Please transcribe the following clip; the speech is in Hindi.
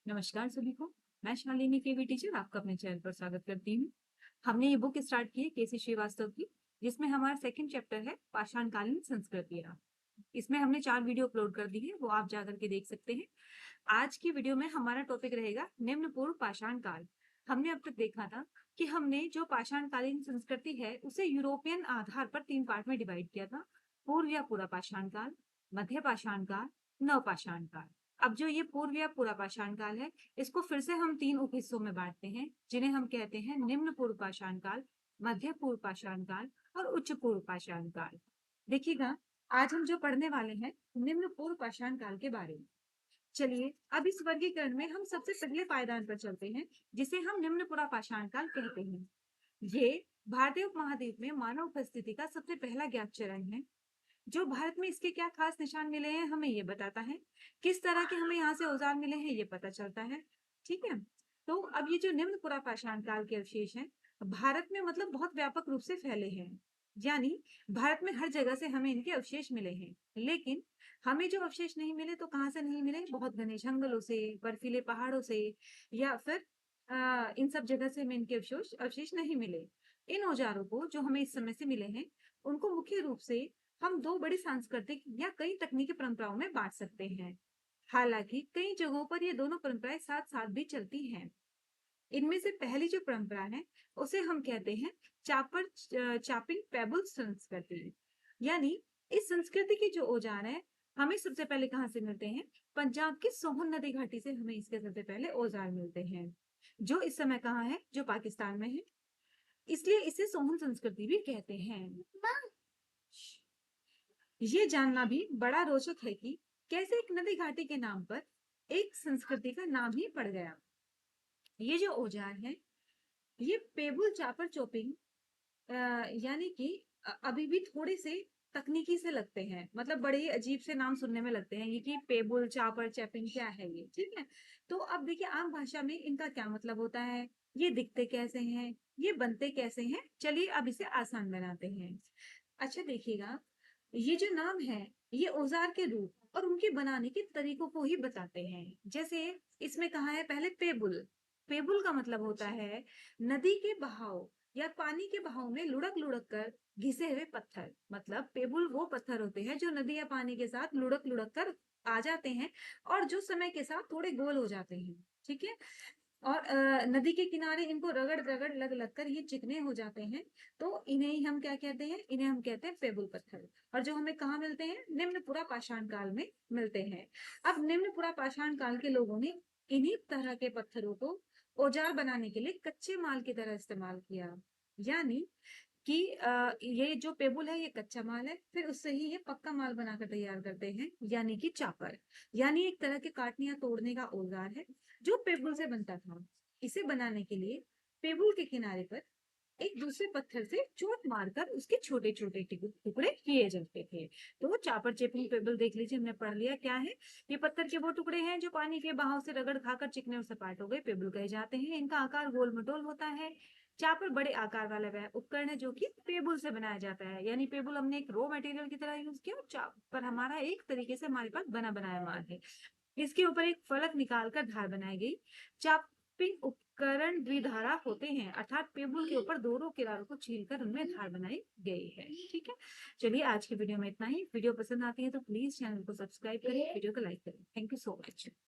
नमस्कार सभी को। मैं शालिनी केवी टीचर आपका अपने चैनल पर स्वागत करती हूँ। हमने ये बुक स्टार्ट की है केसी श्रीवास्तव की, जिसमें हमारा सेकंड चैप्टर है पाषाणकालीन संस्कृतियां। इसमें हमने 4 वीडियो अपलोड कर दी है, वो आप जाकर के देख सकते हैं। आज की वीडियो में हमारा टॉपिक रहेगा निम्न पूर्व पाषाण काल। हमने अब तक देखा था कि हमने जो पाषाणकालीन संस्कृति है उसे यूरोपियन आधार पर 3 पार्ट में डिवाइड किया था। पूर्व या पूरा पाषाण काल, मध्य पाषाण काल, नवपाषाण काल। अब जो ये पूर्व या पूरा पाषाण काल है, इसको फिर से हम 3 उप हिस्सों में बांटते हैं, जिन्हें हम कहते हैं निम्न पूर्व पाषाण काल, मध्य पूर्व पाषाण काल और उच्च पूर्व पाषाण काल। देखिएगा, आज हम जो पढ़ने वाले हैं निम्न पूर्व पाषाण काल के बारे में। चलिए अब इस वर्गीकरण में हम सबसे पहले पायदान पर चलते हैं, जिसे हम निम्न पूर्व पाषाण काल कहते हैं। ये भारतीय उपमहाद्वीप में मानव उपस्थिति का सबसे पहला ज्ञात चरण है। जो भारत में इसके क्या खास निशान मिले हैं हमें ये बताता है। किस तरह के हमें यहाँ से औजार मिले हैं ये पता चलता है। ठीक है, तो अब ये जो निम्न पुरा पाषाण काल के अवशेष हैं, भारत में मतलब बहुत व्यापक रूप से फैले हैं। यानी भारत में हर जगह से हमें इनके अवशेष मिले हैं। लेकिन हमें जो अवशेष नहीं मिले तो कहाँ से नहीं मिले? बहुत घने जंगलों से, बर्फीले पहाड़ों से, या फिर इन सब जगह से हमें इनके अवशेष अवशेष नहीं मिले। इन औजारों को जो हमें इस समय से मिले हैं, उनको मुख्य रूप से हम 2 बड़ी सांस्कृतिक या कई तकनीकी परंपराओं में बांट सकते हैं। हालांकि कई जगहों पर ये दोनों परंपराएं साथ-साथ भी चलती हैं। इनमें से पहली जो परंपरा है, उसे हम कहते हैं चापिंग पेबल संस्कृति। यानी इस संस्कृति के जो औजार हैं, हमें सबसे पहले कहाँ से मिलते हैं? पंजाब की सोहन नदी घाटी से हमें इसके सबसे पहले औजार मिलते हैं, जो इस समय कहाँ है? जो पाकिस्तान में है। इसलिए इसे सोहन संस्कृति भी कहते हैं। ये जानना भी बड़ा रोचक है कि कैसे एक नदी घाटी के नाम पर एक संस्कृति का नाम ही पड़ गया। ये जो औजार है, ये पेबुल चापर चोपिंग, यानी कि अभी भी थोड़े से तकनीकी से लगते हैं, मतलब बड़े ही अजीब से नाम सुनने में लगते हैं ये कि पेबुल चापर चैपिंग क्या है ये। ठीक है, तो अब देखिए आम भाषा में इनका क्या मतलब होता है, ये दिखते कैसे हैं, ये बनते कैसे हैं, चलिए अब इसे आसान बनाते हैं। अच्छा देखिएगा, ये जो नाम है ये औजार के रूप और उनके बनाने के तरीकों को ही बताते हैं। जैसे इसमें कहा है पहले पेबुल। पेबुल का मतलब होता है नदी के बहाव या पानी के बहाव में लुढ़क लुढ़क कर घिसे हुए पत्थर। मतलब पेबुल वो पत्थर होते हैं जो नदी या पानी के साथ लुढ़क लुढ़क कर आ जाते हैं और जो समय के साथ थोड़े गोल हो जाते हैं। ठीक है, और नदी के किनारे इनको रगड़ रगड़ लग लग कर ये चिकने हो जाते हैं। तो इन्हें ही हम क्या कहते हैं? इन्हें हम कहते हैं पेबुल पत्थर। और जो हमें कहाँ मिलते हैं? निम्न पुरा पाषाण काल में मिलते हैं। अब निम्न पुरा पाषाण काल के लोगों ने इन्हीं तरह के पत्थरों को औजार बनाने के लिए कच्चे माल की तरह इस्तेमाल किया। यानी कि ये जो पेबुल है ये कच्चा माल है, फिर उससे ही ये पक्का माल बनाकर तैयार करते हैं, यानी कि चापर। यानी एक तरह के काटने या तोड़ने का औजार है जो पेबुल से बनता था। इसे बनाने के लिए पेबुल के किनारे पर एक दूसरे पत्थर से चोट मारकर उसके छोटे छोटे टुकड़े किए जाते थे। तो चापर चेपिंग पेबल देख लीजिए, हमने पढ़ लिया क्या है। ये पत्थर के वो टुकड़े हैं जो पानी के बहाव से रगड़ खाकर चिकने और सपाट हो गए, पेबल कहे जाते हैं। इनका आकार गोल मटोल होता है। चापर बड़े आकार वाला वह उपकरण है जो कि पेबुल से बनाया जाता है। यानी पेबुल हमने एक रॉ मटेरियल की तरह यूज किया और चापर हमारा एक तरीके से हमारे पास बना बनाया माल है। इसके ऊपर एक फलक निकालकर धार बनाई गई। चापिंग उपकरण द्विधारा होते हैं, अर्थात पेबुल के ऊपर दोनों किनारों को छीलकर उनमें धार बनाई गई है। ठीक है, चलिए आज की वीडियो में इतना ही। वीडियो पसंद आती है तो प्लीज चैनल को सब्सक्राइब करें, वीडियो को लाइक करें। Thank you so much.